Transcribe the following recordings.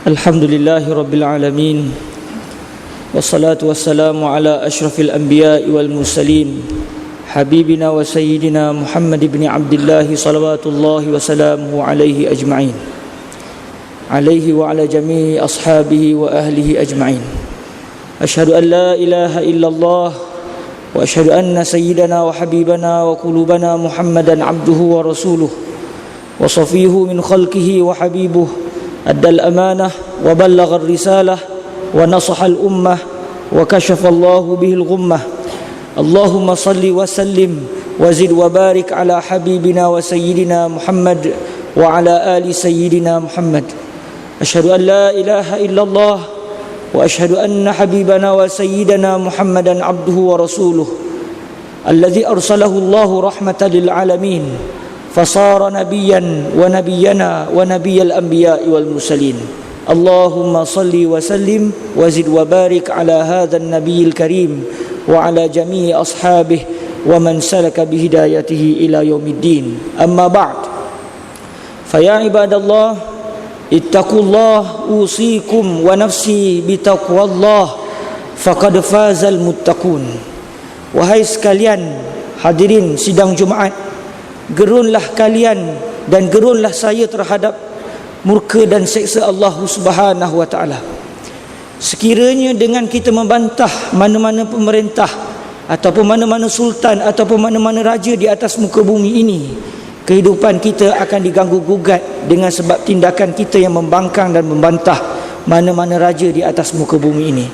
Alhamdulillahi Rabbil Alamin. Wassalatu wassalamu ala ashrafil anbiya'i wal mursalin, habibina wa sayyidina Muhammad ibn Abdullah salawatullahi wa salamuhu alaihi ajma'in, alaihi wa ala jami'i ashabihi wa ahlihi ajma'in. Ashhadu an la ilaha illallah wa ashhadu anna sayyidana wa habibana wa qulubana Muhammadan abduhu wa rasuluh wa safihu min khalqihi wa habibuh. أدى الأمانة وبلغ الرسالة ونصح الأمة وكشف الله به الغمة. اللهم صل وسلم وزد وبارك على حبيبنا وسيدنا محمد وعلى آل سيدنا محمد. أشهد أن لا إله إلا الله وأشهد أن حبيبنا وسيدنا محمدا عبده ورسوله الذي أرسله الله رحمة للعالمين فصار نبيا ونبينا ونبي الأنبياء والمرسلين. اللهم صل وسلم وزد وبارك على هذا النبي الكريم وعلى جميع أصحابه ومن سلك بهدايته إلى يوم الدين. أما بعد، فيا عباد الله اتقوا الله أوصيكم ونفسي بتقوى الله فقد فاز المتقون. Wahai sekalian hadirin sidang Jumaat, gerunlah kalian dan gerunlah saya terhadap murka dan seksa Allah Subhanahu wa taala. Sekiranya dengan kita membantah mana-mana pemerintah ataupun mana-mana sultan ataupun mana-mana raja di atas muka bumi ini, kehidupan kita akan diganggu gugat dengan sebab tindakan kita yang membangkang dan membantah mana-mana raja di atas muka bumi ini.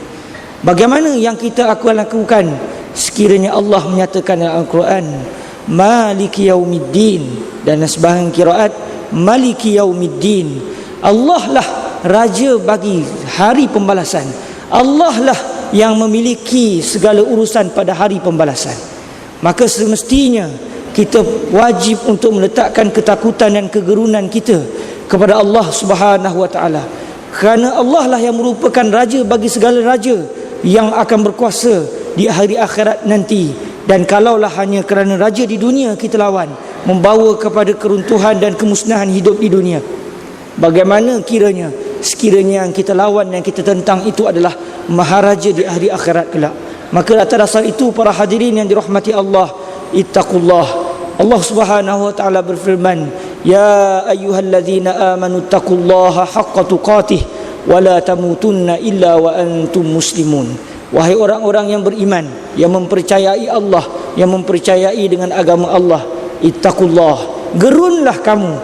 Bagaimana yang kita akan lakukan sekiranya Allah menyatakan dalam Al-Quran Maliki Yaumiddin, dan sebahagian qiraat Maliki Yaumiddin. Allah lah raja bagi hari pembalasan. Allah lah yang memiliki segala urusan pada hari pembalasan. Maka semestinya kita wajib untuk meletakkan ketakutan dan kegerunan kita kepada Allah Subhanahu wa taala. Kerana Allah lah yang merupakan raja bagi segala raja yang akan berkuasa di hari akhirat nanti. Dan kalaulah hanya kerana raja di dunia kita lawan, membawa kepada keruntuhan dan kemusnahan hidup di dunia, bagaimana kiranya sekiranya yang kita lawan, yang kita tentang itu adalah maharaja di hari akhirat kelak. Maka atas dasar itu para hadirin yang dirahmati Allah, ittaqullah. Allah Subhanahu wa taala berfirman, ya ayyuhallazina amanu taqullaha haqqa tuqatih wa la tamutunna illa wa antum muslimun. Wahai orang-orang yang beriman, yang mempercayai Allah, yang mempercayai dengan agama Allah, ittaqullah, gerunlah kamu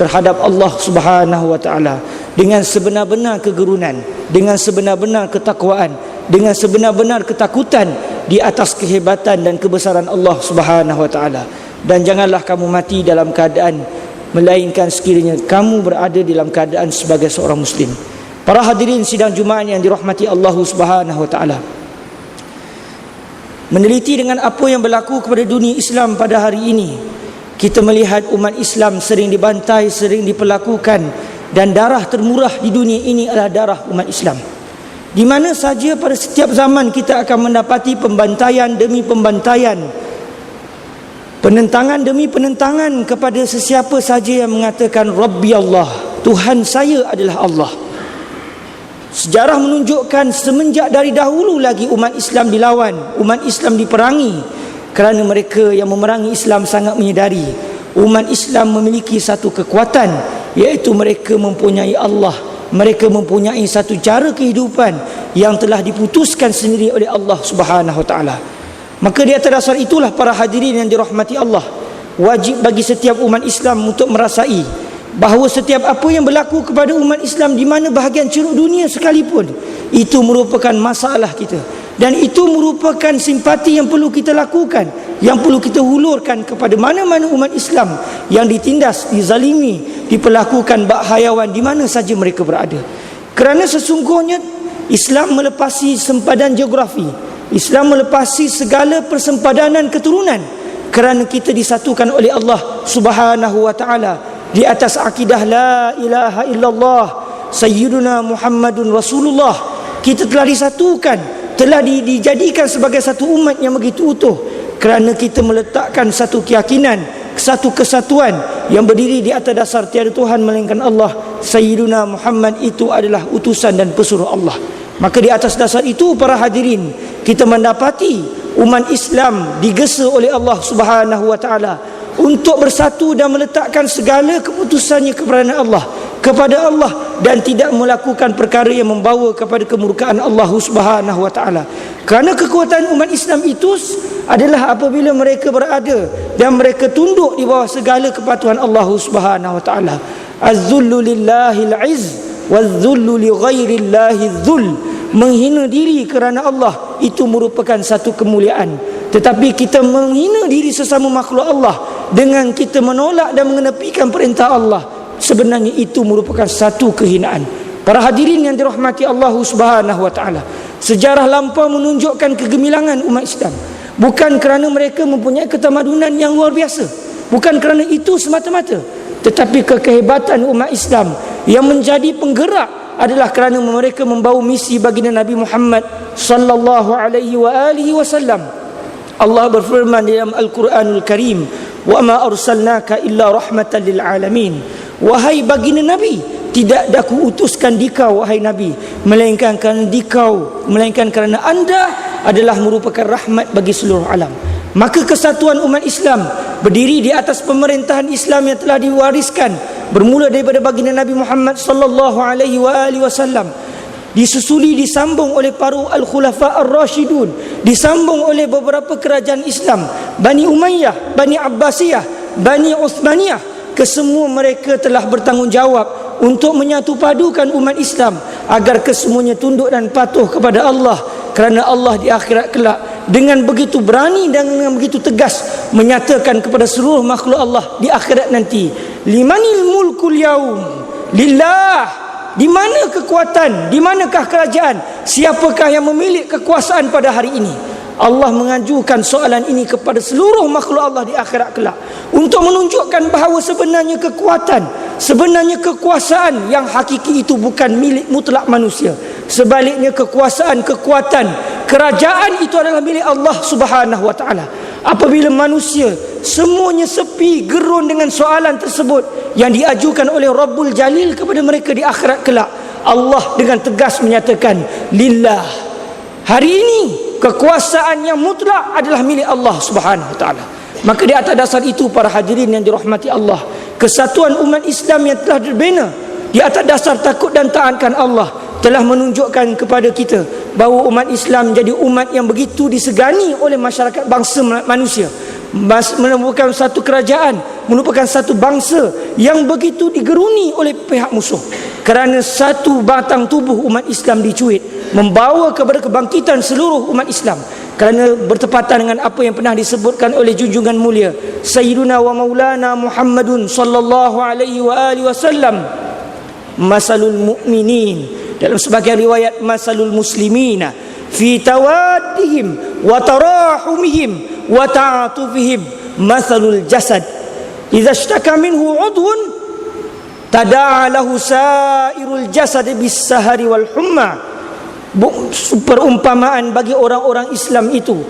terhadap Allah Subhanahu wa taala dengan sebenar-benar kegerunan, dengan sebenar-benar ketakwaan, dengan sebenar-benar ketakutan di atas kehebatan dan kebesaran Allah Subhanahu wa taala. Dan janganlah kamu mati dalam keadaan melainkan sekiranya kamu berada dalam keadaan sebagai seorang muslim. Para hadirin sidang Jumaat yang dirahmati Allah Subhanahu wa taala, meneliti dengan apa yang berlaku kepada dunia Islam pada hari ini, kita melihat umat Islam sering dibantai, sering diperlakukan, dan darah termurah di dunia ini adalah darah umat Islam. Di mana saja pada setiap zaman kita akan mendapati pembantaian demi pembantaian, penentangan demi penentangan kepada sesiapa saja yang mengatakan Rabbi Allah, Tuhan saya adalah Allah. Sejarah menunjukkan semenjak dari dahulu lagi umat Islam dilawan, umat Islam diperangi, kerana mereka yang memerangi Islam sangat menyedari umat Islam memiliki satu kekuatan, iaitu mereka mempunyai Allah. Mereka mempunyai satu cara kehidupan yang telah diputuskan sendiri oleh Allah Subhanahu wa taala. Maka di atas dasar itulah para hadirin yang dirahmati Allah, wajib bagi setiap umat Islam untuk merasai bahawa setiap apa yang berlaku kepada umat Islam di mana bahagian ceruk dunia sekalipun, itu merupakan masalah kita, dan itu merupakan simpati yang perlu kita lakukan, yang perlu kita hulurkan kepada mana-mana umat Islam yang ditindas, dizalimi, diperlakukan bak hayawan di mana saja mereka berada. Kerana sesungguhnya Islam melepasi sempadan geografi, Islam melepasi segala persempadanan keturunan, kerana kita disatukan oleh Allah Subhanahu wa taala di atas akidah la ilaha illallah sayyiduna Muhammadun Rasulullah. Kita telah disatukan, telah dijadikan sebagai satu umat yang begitu utuh, kerana kita meletakkan satu keyakinan satu kesatuan yang berdiri di atas dasar tiada Tuhan melainkan Allah. Sayyiduna Muhammad itu adalah utusan dan pesuruh Allah. Maka di atas dasar itu para hadirin, kita mendapati umat Islam digesa oleh Allah Subhanahu wa taala untuk bersatu dan meletakkan segala keputusannya kepada Allah dan tidak melakukan perkara yang membawa kepada kemurkaan Allah Subhanahu wa taala. Kerana kekuatan umat Islam itu adalah apabila mereka berada dan mereka tunduk di bawah segala kepatuhan Allah Subhanahu wa taala. Az-zullu lillahil 'izz waz-zullu li ghairillahi dzul. Menghina diri kerana Allah itu merupakan satu kemuliaan, tetapi kita menghina diri sesama makhluk Allah dengan kita menolak dan mengenepikan perintah Allah, sebenarnya itu merupakan satu kehinaan. Para hadirin yang dirahmati Allah Subhanahu wa taala, sejarah lampau menunjukkan kegemilangan umat Islam. Bukan kerana mereka mempunyai ketamadunan yang luar biasa, bukan kerana itu semata-mata, tetapi kehebatan umat Islam yang menjadi penggerak adalah kerana mereka membawa misi baginda Nabi Muhammad sallallahu alaihi wasallam. Allah berfirman dalam Al-Quranul Karim, "Wa ma arsalnaka illa rahmatan lil alamin." Wahai baginda Nabi, tidak daku utuskan dikau wahai Nabi melainkan kerana anda adalah merupakan rahmat bagi seluruh alam. Maka kesatuan umat Islam berdiri di atas pemerintahan Islam yang telah diwariskan bermula daripada baginda Nabi Muhammad sallallahu alaihi wasallam, disambung oleh para al-khulafa ar-rasyidun, disambung oleh beberapa kerajaan Islam, Bani Umayyah, Bani Abbasiyah, Bani Uthmaniyah. Kesemua mereka telah bertanggungjawab untuk menyatu padukan umat Islam agar kesemuanya tunduk dan patuh kepada Allah, kerana Allah di akhirat kelak dengan begitu berani dan dengan begitu tegas menyatakan kepada seluruh makhluk Allah di akhirat nanti, limanil mulkul yaum, lillah. Di mana kekuatan, di manakah kerajaan, siapakah yang memiliki kekuasaan pada hari ini? Allah mengajukan soalan ini kepada seluruh makhluk Allah di akhirat kelak untuk menunjukkan bahawa sebenarnya kekuasaan yang hakiki itu bukan milik mutlak manusia. Sebaliknya kekuasaan, kekuatan, kerajaan itu adalah milik Allah Subhanahu wa taala. Apabila manusia semuanya sepi gerun dengan soalan tersebut yang diajukan oleh Rabbul Jalil kepada mereka di akhirat kelak, Allah dengan tegas menyatakan, lillah. Hari ini kekuasaan yang mutlak adalah milik Allah Subhanahu wa taala. Maka di atas dasar itu para hadirin yang dirahmati Allah, kesatuan umat Islam yang telah terbina di atas dasar takut dan taatkan Allah telah menunjukkan kepada kita bahawa umat Islam menjadi umat yang begitu disegani oleh masyarakat bangsa manusia, merupakan satu kerajaan, merupakan satu bangsa yang begitu digeruni oleh pihak musuh, kerana satu batang tubuh umat Islam dicuit, membawa kepada kebangkitan seluruh umat Islam. Kerana bertepatan dengan apa yang pernah disebutkan oleh junjungan mulia Sayyiduna wa Maulana Muhammadun sallallahu alaihi wasallam, masalul mu'minin, dalam sebagian riwayat masalul muslimina fi tawaddihim wa tarahumihim wa ta'atufihim masalul jasad idza ishtaka minhu 'udwun tada'a lahu sa'irul jasad bis sahari wal humma. Perumpamaan bagi orang-orang Islam itu,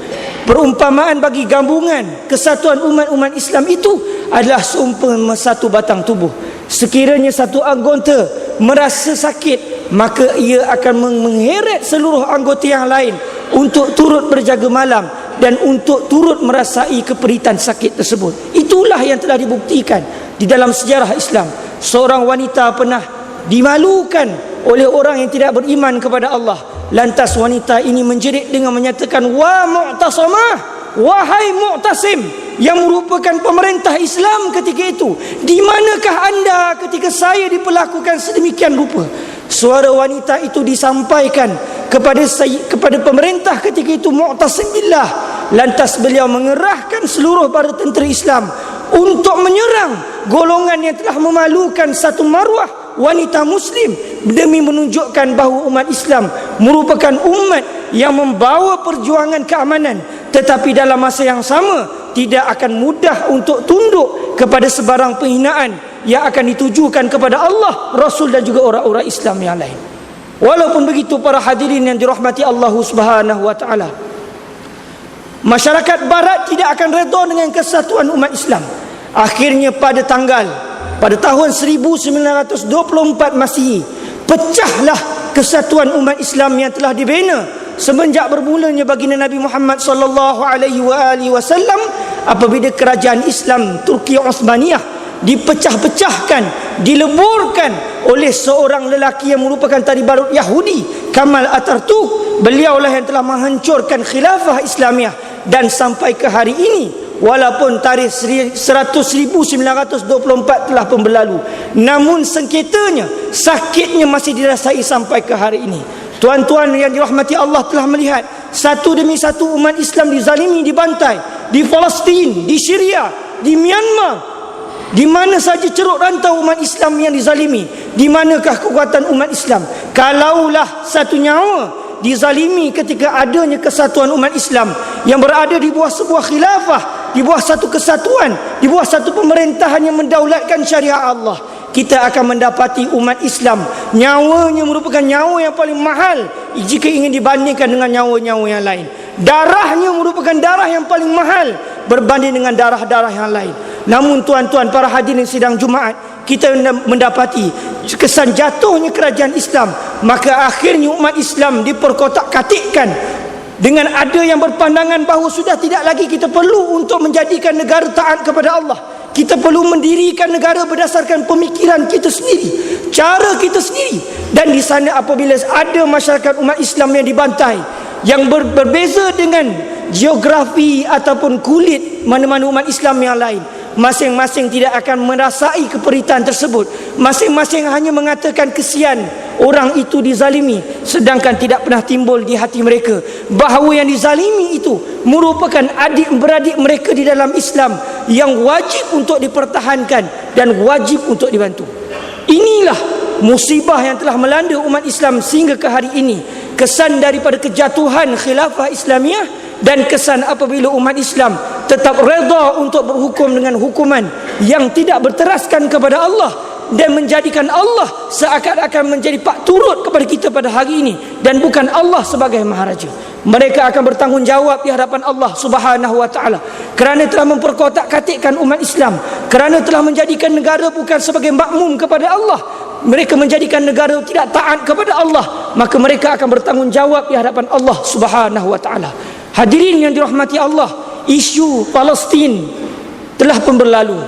perumpamaan bagi gabungan kesatuan umat-umat Islam itu adalah seumpama satu batang tubuh. Sekiranya satu anggota merasa sakit, maka ia akan mengheret seluruh anggota yang lain untuk turut berjaga malam dan untuk turut merasai keperitan sakit tersebut. Itulah yang telah dibuktikan di dalam sejarah Islam. Seorang wanita pernah dimalukan oleh orang yang tidak beriman kepada Allah. Lantas wanita ini menjerit dengan menyatakan, wa mu'tasamah, wahai mu'tasim yang merupakan pemerintah Islam ketika itu, di manakah anda ketika saya diperlakukan sedemikian rupa? Suara wanita itu disampaikan kepada pemerintah ketika itu, Mu'tasim billah. Lantas beliau mengerahkan seluruh para tentera Islam untuk menyerang golongan yang telah memalukan satu maruah wanita muslim, demi menunjukkan bahawa umat Islam merupakan umat yang membawa perjuangan keamanan, tetapi dalam masa yang sama tidak akan mudah untuk tunduk kepada sebarang penghinaan yang akan ditujukan kepada Allah, Rasul dan juga orang-orang Islam yang lain. Walaupun begitu para hadirin yang dirahmati Allah Subhanahu wa taala, masyarakat barat tidak akan redha dengan kesatuan umat Islam. Akhirnya pada tahun 1924 Masihi, pecahlah kesatuan umat Islam yang telah dibina semenjak bermulanya baginda Nabi Muhammad sallallahu alaihi wasallam, apabila kerajaan Islam Turki Osmaniyah dipecah-pecahkan, dileburkan oleh seorang lelaki yang merupakan talibarut Yahudi, Kamal Atatürk. Beliaulah yang telah menghancurkan khilafah Islamiyah. Dan sampai ke hari ini, walaupun tarikh 1924 telah pun berlalu, namun sengketanya, sakitnya masih dirasai sampai ke hari ini. Tuan-tuan yang dirahmati Allah telah melihat satu demi satu umat Islam dizalimi, dibantai di Palestin, di Syria, di Myanmar. Di mana saja ceruk rantau umat Islam yang dizalimi. Di manakah kekuatan umat Islam? Kalaulah satu nyawa dizalimi ketika adanya kesatuan umat Islam yang berada di bawah sebuah khilafah, di bawah satu kesatuan, di bawah satu pemerintahan yang mendaulatkan syariat Allah, kita akan mendapati umat Islam nyawanya merupakan nyawa yang paling mahal jika ingin dibandingkan dengan nyawa-nyawa yang lain. Darahnya merupakan darah yang paling mahal berbanding dengan darah-darah yang lain. Namun tuan-tuan para hadirin sidang Jumaat, kita mendapati kesan jatuhnya kerajaan Islam. Maka akhirnya umat Islam diperkotak-katikkan dengan ada yang berpandangan bahawa sudah tidak lagi kita perlu untuk menjadikan negara taat kepada Allah. Kita perlu mendirikan negara berdasarkan pemikiran kita sendiri, cara kita sendiri. Dan di sana apabila ada masyarakat umat Islam yang dibantai, yang berbeza dengan geografi ataupun kulit mana-mana umat Islam yang lain, masing-masing tidak akan merasai keperitan tersebut. Masing-masing hanya mengatakan kesian orang itu dizalimi, sedangkan tidak pernah timbul di hati mereka bahawa yang dizalimi itu merupakan adik-beradik mereka di dalam Islam yang wajib untuk dipertahankan dan wajib untuk dibantu. Inilah musibah yang telah melanda umat Islam sehingga ke hari ini. Kesan daripada kejatuhan khilafah Islamiyah dan kesan apabila umat Islam tetap redha untuk berhukum dengan hukuman yang tidak berteraskan kepada Allah dan menjadikan Allah seakan-akan menjadi pak turut kepada kita pada hari ini dan bukan Allah sebagai maharaja. Mereka akan bertanggungjawab di hadapan Allah Subhanahu wa taala kerana telah memperkotak-katikkan umat Islam, kerana telah menjadikan negara bukan sebagai makmum kepada Allah. Mereka menjadikan negara tidak taat kepada Allah, maka mereka akan bertanggungjawab di hadapan Allah Subhanahu wa taala. Hadirin yang dirahmati Allah, isu Palestin telah pun berlalu.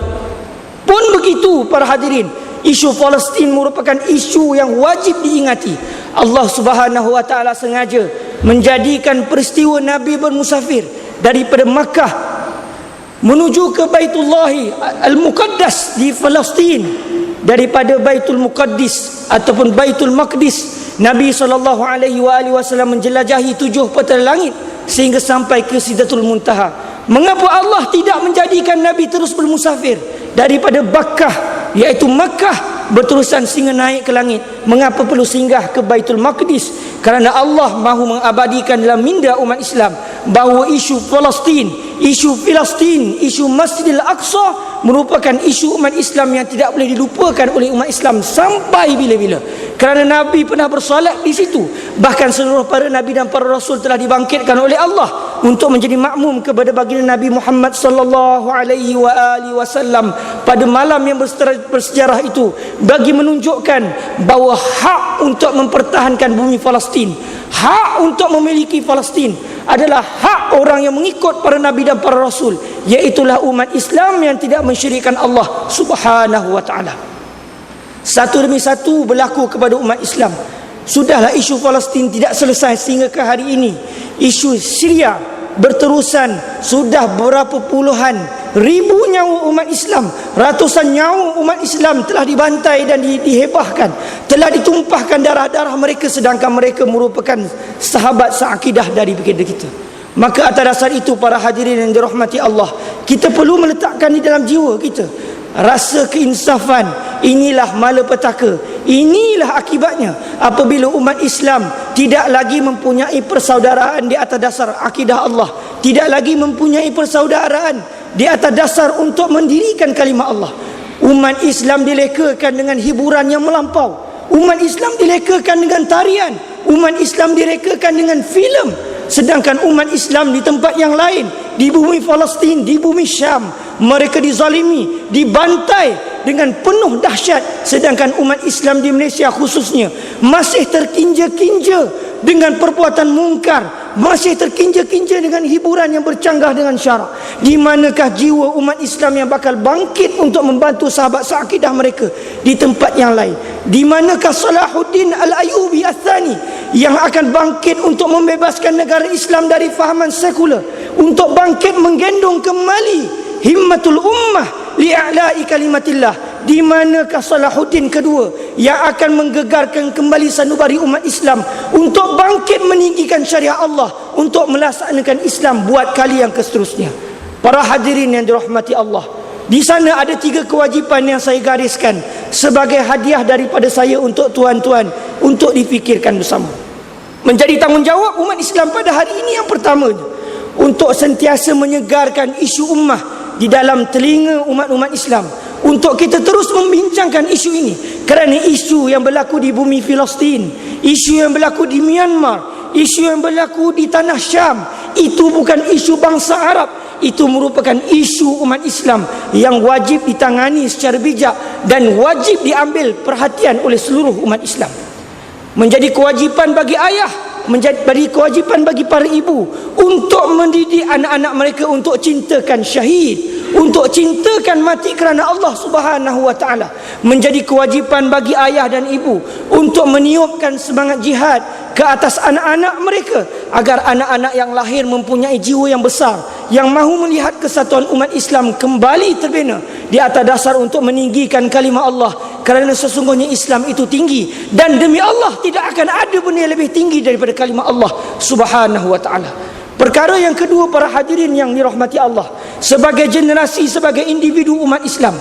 Pun begitu para hadirin, isu Palestin merupakan isu yang wajib diingati. Allah Subhanahu wa taala sengaja menjadikan peristiwa Nabi bermusafir daripada Makkah menuju ke Baitullah Al-Muqaddas di Palestin. Daripada Baitul Muqaddis ataupun Baitul Maqdis, Nabi SAW menjelajahi 7 petala langit sehingga sampai ke Sidratul Muntaha. Mengapa Allah tidak menjadikan Nabi terus bermusafir daripada Bakkah, iaitu Makkah, berterusan sehingga naik ke langit? Mengapa perlu singgah ke Baitul Maqdis? Kerana Allah mahu mengabadikan dalam minda umat Islam bahawa isu Palestin, isu Masjidil Aqsa merupakan isu umat Islam yang tidak boleh dilupakan oleh umat Islam sampai bila-bila. Kerana Nabi pernah bersolat di situ. Bahkan seluruh para Nabi dan para Rasul telah dibangkitkan oleh Allah untuk menjadi makmum kepada baginda Nabi Muhammad sallallahu alaihi wasallam pada malam yang bersejarah itu, bagi menunjukkan bahawa hak untuk mempertahankan bumi Palestin, hak untuk memiliki Palestin adalah hak orang yang mengikut para Nabi dan para Rasul, iaitulah umat Islam yang tidak mensyirikkan Allah Subhanahu wa ta'ala. Satu demi satu berlaku kepada umat Islam. Sudahlah isu Palestin tidak selesai sehingga ke hari ini. Isu Syria berterusan, sudah berapa puluhan ribu nyawa umat Islam, ratusan nyawa umat Islam telah dibantai dan dihebahkan, telah ditumpahkan darah-darah mereka, sedangkan mereka merupakan sahabat seakidah dari kita. Maka atas dasar itu para hadirin yang dirahmati Allah, kita perlu meletakkan di dalam jiwa kita rasa keinsafan. Inilah malapetaka, inilah akibatnya apabila umat Islam tidak lagi mempunyai persaudaraan di atas dasar akidah Allah, tidak lagi mempunyai persaudaraan di atas dasar untuk mendirikan kalimah Allah. Umat Islam dilekakan dengan hiburan yang melampau, umat Islam dilekakan dengan tarian, umat Islam dilekakan dengan filem. Sedangkan umat Islam di tempat yang lain, di bumi Palestin, di bumi Syam, mereka dizalimi, dibantai dengan penuh dahsyat. Sedangkan umat Islam di Malaysia khususnya masih terkinja-kinja dengan perbuatan mungkar, masih terkinja-kinja dengan hiburan yang bercanggah dengan syarak. Di manakah jiwa umat Islam yang bakal bangkit untuk membantu sahabat seakidah mereka di tempat yang lain? Di manakah Salahuddin Al-Ayyubi Ats-Tsani yang akan bangkit untuk membebaskan negara Islam dari fahaman sekular, untuk bangkit menggendong kembali himmatul ummah li'a'la'i kalimatillah? Di manakah Salahuddin kedua yang akan menggegarkan kembali sanubari umat Islam untuk bangkit meninggikan syariat Allah, untuk melaksanakan Islam buat kali yang seterusnya? Para hadirin yang dirahmati Allah, di sana ada 3 kewajipan yang saya gariskan sebagai hadiah daripada saya untuk tuan-tuan, untuk difikirkan bersama. Menjadi tanggungjawab umat Islam pada hari ini yang pertamanya, untuk sentiasa menyegarkan isu ummah di dalam telinga umat-umat Islam, untuk kita terus membincangkan isu ini. Kerana isu yang berlaku di bumi Palestin, isu yang berlaku di Myanmar, isu yang berlaku di tanah Syam, itu bukan isu bangsa Arab, itu merupakan isu umat Islam yang wajib ditangani secara bijak dan wajib diambil perhatian oleh seluruh umat Islam. Menjadi kewajipan bagi ayah, menjadi kewajipan bagi para ibu untuk mendidik anak-anak mereka untuk cintakan syahid, untuk cintakan mati kerana Allah Subhanahu wa taala. Menjadi kewajipan bagi ayah dan ibu untuk meniupkan semangat jihad ke atas anak-anak mereka, agar anak-anak yang lahir mempunyai jiwa yang besar, yang mahu melihat kesatuan umat Islam kembali terbina di atas dasar untuk meninggikan kalimah Allah. Kerana sesungguhnya Islam itu tinggi, dan demi Allah tidak akan ada benda yang lebih tinggi daripada kalimah Allah Subhanahu wa taala. Perkara yang kedua, para hadirin yang dirahmati Allah, sebagai generasi, sebagai individu umat Islam,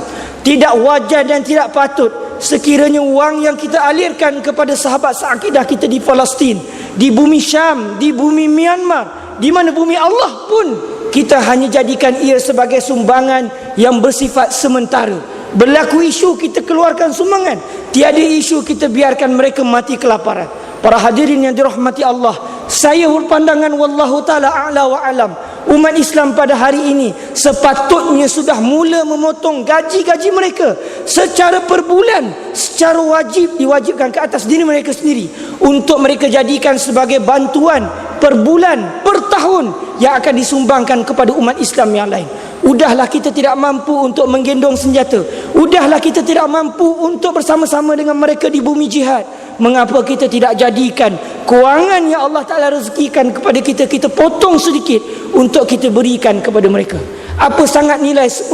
tidak wajar dan tidak patut sekiranya wang yang kita alirkan kepada sahabat seakidah kita di Palestin, di bumi Syam, di bumi Myanmar, di mana bumi Allah pun, kita hanya jadikan ia sebagai sumbangan yang bersifat sementara. Berlaku isu kita keluarkan sumbangan, tiada isu kita biarkan mereka mati kelaparan. Para hadirin yang dirahmati Allah, saya berpandangan wallahu taala a'la wa alam, umat Islam pada hari ini sepatutnya sudah mula memotong gaji-gaji mereka secara per bulan, secara wajib, diwajibkan ke atas diri mereka sendiri, untuk mereka jadikan sebagai bantuan per bulan, per tahun yang akan disumbangkan kepada umat Islam yang lain. Udahlah kita tidak mampu untuk menggendong senjata, udahlah kita tidak mampu untuk bersama-sama dengan mereka di bumi jihad. Mengapa kita tidak jadikan kewangan yang Allah Ta'ala rezekikan kepada kita, kita potong sedikit untuk kita berikan kepada mereka? Apa sangat nilai 10%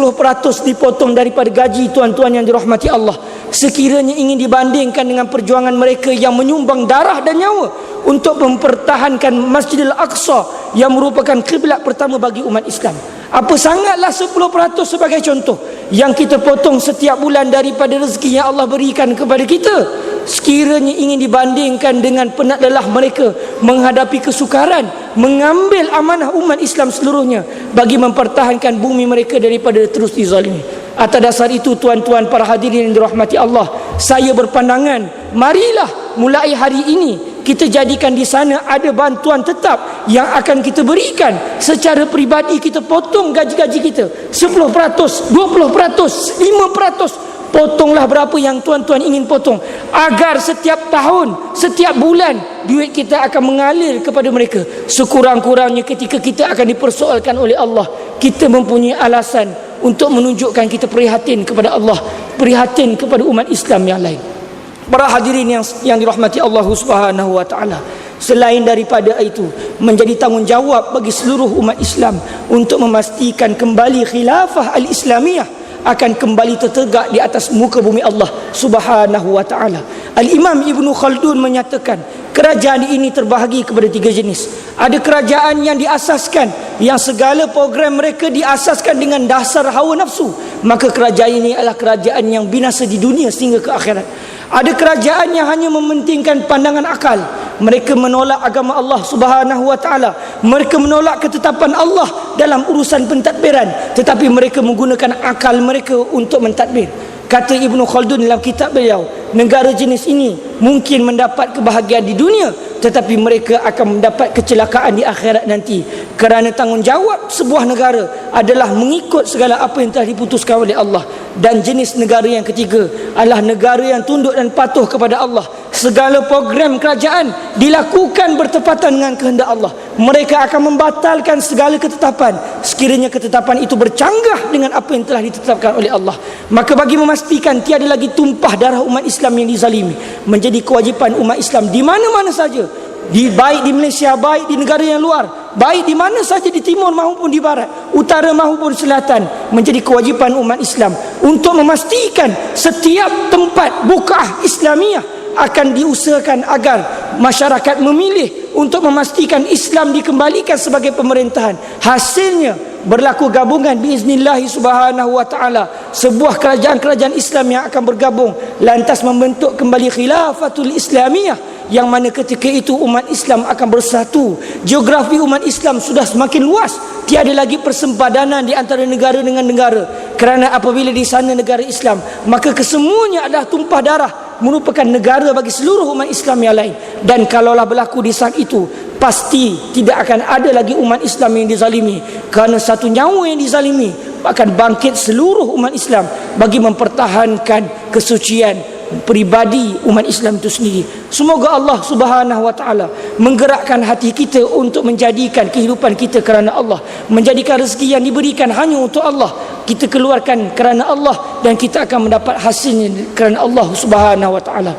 dipotong daripada gaji tuan-tuan yang dirahmati Allah, sekiranya ingin dibandingkan dengan perjuangan mereka yang menyumbang darah dan nyawa untuk mempertahankan Masjidil Aqsa yang merupakan kiblat pertama bagi umat Islam? Apa sangatlah 10% sebagai contoh yang kita potong setiap bulan daripada rezeki yang Allah berikan kepada kita, sekiranya ingin dibandingkan dengan penat lelah mereka menghadapi kesukaran, mengambil amanah umat Islam seluruhnya bagi mempertahankan bumi mereka daripada terus dizalimi. Atas dasar itu, tuan-tuan para hadirin yang dirahmati Allah, saya berpandangan, marilah mulai hari ini kita jadikan di sana ada bantuan tetap yang akan kita berikan secara peribadi. Kita potong gaji-gaji kita 10%, 20%, 5%, potonglah berapa yang tuan-tuan ingin potong, agar setiap tahun, setiap bulan duit kita akan mengalir kepada mereka. Sekurang-kurangnya ketika kita akan dipersoalkan oleh Allah, kita mempunyai alasan untuk menunjukkan kita prihatin kepada Allah, prihatin kepada umat Islam yang lain. Para hadirin yang dirahmati Allah Subhanahu wa taala, selain daripada itu, menjadi tanggungjawab bagi seluruh umat Islam untuk memastikan kembali khilafah al-Islamiyah akan kembali tertegak di atas muka bumi Allah Subhanahu wa taala. Al-Imam Ibn Khaldun menyatakan, kerajaan ini terbahagi kepada 3 jenis. Ada kerajaan yang diasaskan, yang segala program mereka diasaskan dengan dasar hawa nafsu, maka kerajaan ini adalah kerajaan yang binasa di dunia sehingga ke akhirat. Ada kerajaan yang hanya mementingkan pandangan akal, mereka menolak agama Allah Subhanahu wa taala, mereka menolak ketetapan Allah dalam urusan pentadbiran, tetapi mereka menggunakan akal mereka untuk mentadbir. Kata Ibn Khaldun dalam kitab beliau, negara jenis ini mungkin mendapat kebahagiaan di dunia, tetapi mereka akan mendapat kecelakaan di akhirat nanti, kerana tanggungjawab sebuah negara adalah mengikut segala apa yang telah diputuskan oleh Allah. Dan jenis negara yang ketiga adalah negara yang tunduk dan patuh kepada Allah. Segala program kerajaan dilakukan bertepatan dengan kehendak Allah. Mereka akan membatalkan segala ketetapan sekiranya ketetapan itu bercanggah dengan apa yang telah ditetapkan oleh Allah. Maka bagi memastikan tiada lagi tumpah darah umat Islam yang dizalimi, menjadi kewajipan umat Islam di mana-mana saja, baik di Malaysia, baik di negara yang luar, baik di mana saja, di timur maupun di barat, utara maupun selatan, menjadi kewajipan umat Islam untuk memastikan setiap tempat bukaah Islamiah akan diusahakan agar masyarakat memilih untuk memastikan Islam dikembalikan sebagai pemerintahan. Hasilnya berlaku gabungan biiznillahi subhanahu wa ta'ala, sebuah kerajaan-kerajaan Islam yang akan bergabung lantas membentuk kembali khilafatul Islamiyah, yang mana ketika itu umat Islam akan bersatu. Geografi umat Islam sudah semakin luas, tiada lagi persempadanan di antara negara dengan negara, kerana apabila di sana negara Islam, maka kesemuanya adalah tumpah darah, merupakan negara bagi seluruh umat Islam yang lain. Dan kalaulah berlaku di saat itu, pasti tidak akan ada lagi umat Islam yang dizalimi, kerana satu nyawa yang dizalimi akan bangkit seluruh umat Islam bagi mempertahankan kesucian peribadi umat Islam itu sendiri. Semoga Allah Subhanahu wa taala menggerakkan hati kita untuk menjadikan kehidupan kita kerana Allah, menjadikan rezeki yang diberikan hanya untuk Allah kita keluarkan kerana Allah, dan kita akan mendapat hasilnya kerana Allah Subhanahu wa taala.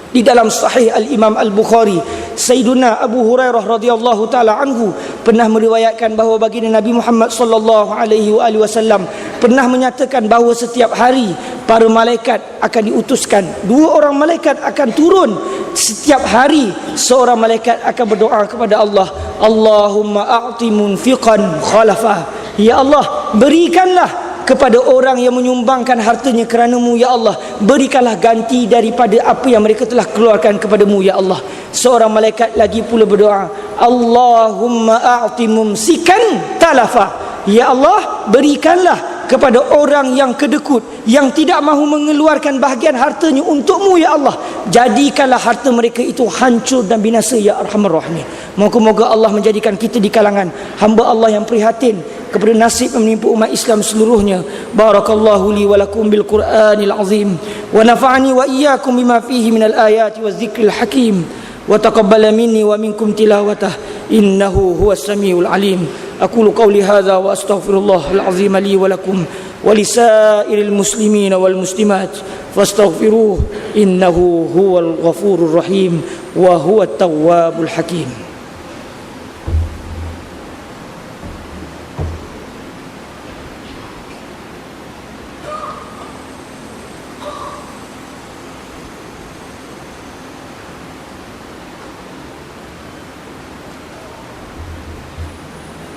Di dalam Sahih Al-Imam Al-Bukhari, Sayyiduna Abu Hurairah radhiyallahu taala anhu pernah meriwayatkan bahawa baginda Nabi Muhammad sallallahu alaihi wasallam pernah menyatakan bahawa setiap hari para malaikat akan diutuskan, 2 orang malaikat akan turun setiap hari. Seorang malaikat akan berdoa kepada Allah, Allahumma a'ti munfiqan khalafah, ya Allah, berikanlah kepada orang yang menyumbangkan hartanya kerana-Mu, ya Allah, berikanlah ganti daripada apa yang mereka telah keluarkan kepada-Mu, ya Allah. Seorang malaikat lagi pula berdoa, Allahumma a'ti mumsikan talafa, ya Allah, berikanlah kepada orang yang kedekut, yang tidak mahu mengeluarkan bahagian hartanya untuk-Mu, ya Allah, jadikanlah harta mereka itu hancur dan binasa, ya Arhamar Rahimin. Moga-moga Allah menjadikan kita di kalangan hamba Allah yang prihatin kepada nasib yang menimpa umat Islam seluruhnya. Barakallahu li wa lakum bil Qur'anil azim, wa nafa'ani wa iyyakum bima fihi minal ayati waz zikril hakim, wa taqabbala minni wa minkum tilawatah, innahu huwas samiul alim. Aqulu qawli hadza wa astaghfirullahal azim li wa lakum wa lisairil muslimin wal muslimat fastaghfiruhu innahu huwal ghafurur rahim wa huwat tawwabul hakim.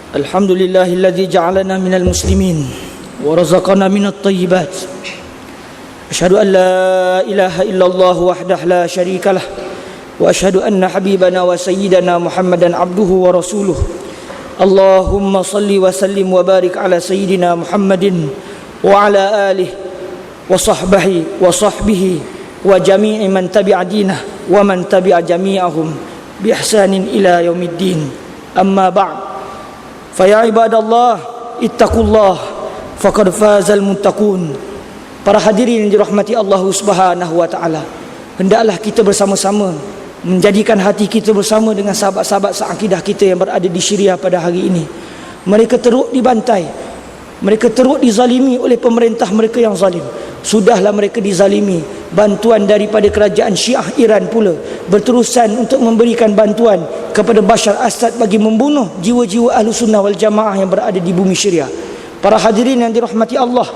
Alhamdulillahilladzi ja'alana minal muslimin wa razaqana minat thayyibat. Asyhadu an la ilaha illallah wahdahu la syarikalah, wa asyhadu anna habibana wa sayyidana Muhammadan abduhu wa rasuluh. Allahumma salli wa sallim wa barik ala sayyidina Muhammadin wa ala alihi wa sahbihi wa jami'i man tabi'a dinah wa man tabi'a jami'ahum bi ihsanin ila yaumiddin. Amma ba'd. Faya ibadallah ittaqullah faqad fazal muttaqun. Para hadirin yang dirahmati Allah Subhanahu wa taala, hendaklah kita bersama-sama menjadikan hati kita bersama dengan sahabat-sahabat seakidah kita yang berada di Syria pada hari ini. Mereka teruk dibantai, mereka teruk dizalimi oleh pemerintah mereka yang zalim. Sudahlah mereka dizalimi, bantuan daripada kerajaan Syiah Iran pula berterusan untuk memberikan bantuan kepada Bashar Assad bagi membunuh jiwa-jiwa ahlu sunnah wal jamaah yang berada di bumi Syria. Para hadirin yang dirahmati Allah,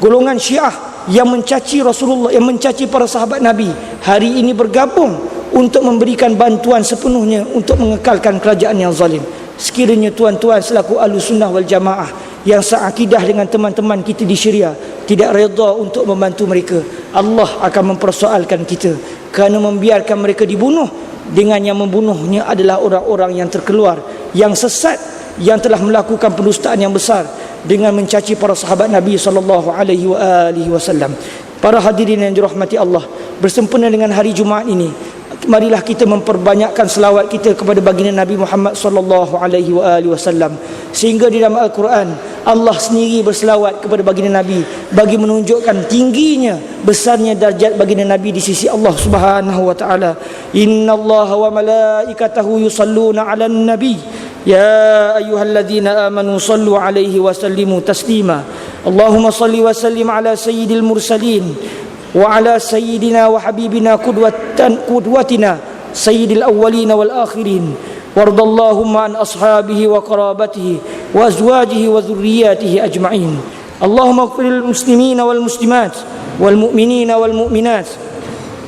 golongan Syiah yang mencaci Rasulullah, yang mencaci para sahabat Nabi, hari ini bergabung untuk memberikan bantuan sepenuhnya untuk mengekalkan kerajaan yang zalim. Sekiranya tuan-tuan selaku ahlu sunnah wal jamaah yang seakidah dengan teman-teman kita di Syria tidak redha untuk membantu mereka, Allah akan mempersoalkan kita, kerana membiarkan mereka dibunuh, dengan yang membunuhnya adalah orang-orang yang terkeluar, yang sesat, yang telah melakukan pendustaan yang besar dengan mencaci para sahabat Nabi sallallahu alaihi wasallam. Para hadirin yang dirahmati Allah, bersempena dengan hari Jumaat ini, marilah kita memperbanyakkan selawat kita kepada baginda Nabi Muhammad sallallahu alaihi wasallam, sehingga di dalam Al-Quran Allah sendiri berselawat kepada baginda Nabi bagi menunjukkan tingginya, besarnya darjat baginda Nabi di sisi Allah Subhanahu wa taala. Innallaha wa malaikatahu yusalluna 'alan nabi ya ayyuhalladzina amanu sallu 'alaihi wa sallimu taslima. Allahumma salli wa sallim ala sayyidil mursalin وعلى سيدنا وحبيبنا قدوتنا سيد الأولين والآخرين، وارض اللهم عن أصحابه وقرابته وأزواجه وذرياته أجمعين. اللهم اغفر للمسلمين والمسلمات والمؤمنين والمؤمنات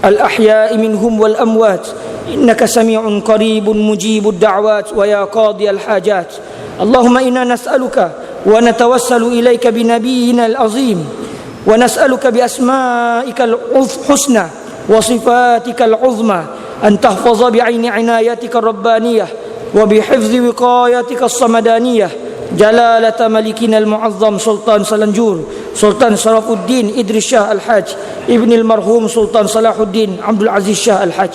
الأحياء منهم والأموات إنك سميع قريب مجيب الدعوات ويا قاضي الحاجات. اللهم إنا نسألك ونتوسل إليك بنبينا العظيم ونسألك بأسمائك الحسنى وصفاتك العظمى أن تحفظ بعين عنايتك الربانية وبحفظ وقايتك الصمدانية جلالة ملكنا المعظم سلطان سلنجور سلطان شرف الدين إدريس شاه الحاج ابن المرحوم سلطان صلاح الدين عبد العزيز شاه الحاج.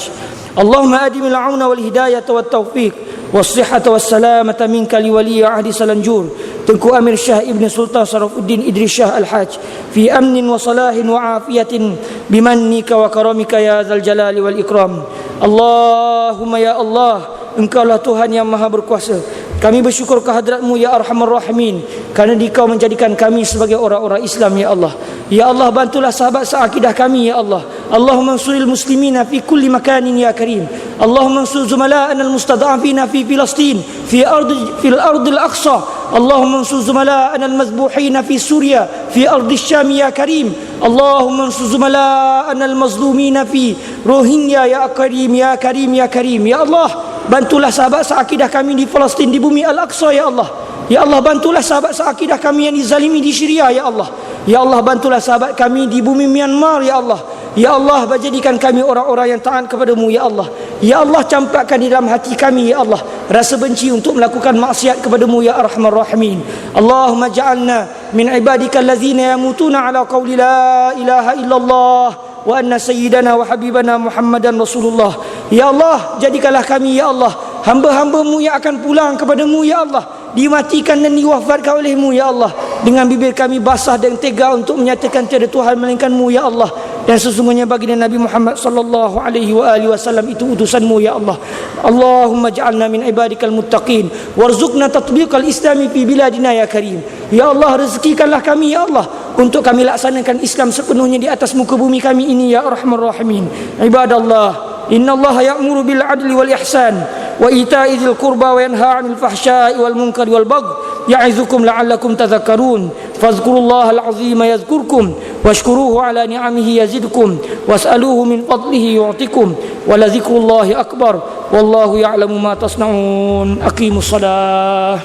اللهم أدم العون والهداية والتوفيق والصحة والسلامة منك لولي عهد سلنجور Tengku Amir Shah Ibn Sultan Sarafuddin Idris Shah Al-Haj fi amnin wa salahin wa afiyatin bimannika wa karamika ya zal jalali wal ikram. Allahumma ya Allah, Engkaulah Tuhan yang maha berkuasa. Kami bersyukur kehadratmu ya Arhamar Rahimin, kerana Dikau menjadikan kami sebagai orang-orang Islam ya Allah. Ya Allah, bantulah sahabat seakidah kami ya Allah. Allahumma ansuril muslimina fi kulli makanin ya Karim. Allahumma ansur zumala'ana al-mustad'afina fi Filastin fil ardil aqsa. Allahumma ansur zumala'ana al-mazbuhina fi Suria fi ardil Syam ya Karim. Allahumma ansur zumala'ana al-mazlumina fi Rohingya ya Karim ya Karim ya Karim. Ya Allah, bantulah sahabat seakidah kami di Palestin, di bumi Al-Aqsa ya Allah. Ya Allah, bantulah sahabat seakidah kami yang dizalimi di Syria ya Allah. Ya Allah, bantulah sahabat kami di bumi Myanmar ya Allah. Ya Allah, jadikan kami orang-orang yang taat kepadamu ya Allah. Ya Allah, campakkan di dalam hati kami ya Allah rasa benci untuk melakukan maksiat kepadamu ya Arhamar Rahimin. Allahumma ja'alna min ibadika allazina yamutuna ala qawli la ilaha illallah wa anna sayyidana wa habibana Muhammadan Rasulullah. Ya Allah, jadikanlah kami ya Allah hamba-hambamu yang akan pulang kepadamu ya Allah, dimatikan dan diwafatkan olehmu ya Allah, dengan bibir kami basah dan tega untuk menyatakan tiada Tuhan melainkanmu ya Allah, dan sesungguhnya baginda Nabi Muhammad sallallahu alaihi wasallam itu utusanmu ya Allah. Allahumma ja'alna min ibadikal muttaqin warzuqna tatbiqal islami fi biladina ya Karim. Ya Allah, rezekikanlah kami ya Allah untuk kami laksanakan Islam sepenuhnya di atas muka bumi kami ini ya Arhamar Rahimin. Ibadallah, innallaha ya'muru bil adli wal ihsan wa ita'i dzil qurba wa yanha 'anil fahsya'i wal munkari wal baghi ya'izukum la'allakum tadhakkarun. Fadhkurullahal 'azima yadhkurkum washkuruhu 'ala ni'amihi yazidkum was'aluhu min fadlihi yu'tikum wa la dzikrullahi akbar wallahu ya'lamu ma tasna'un. Aqimus shalah.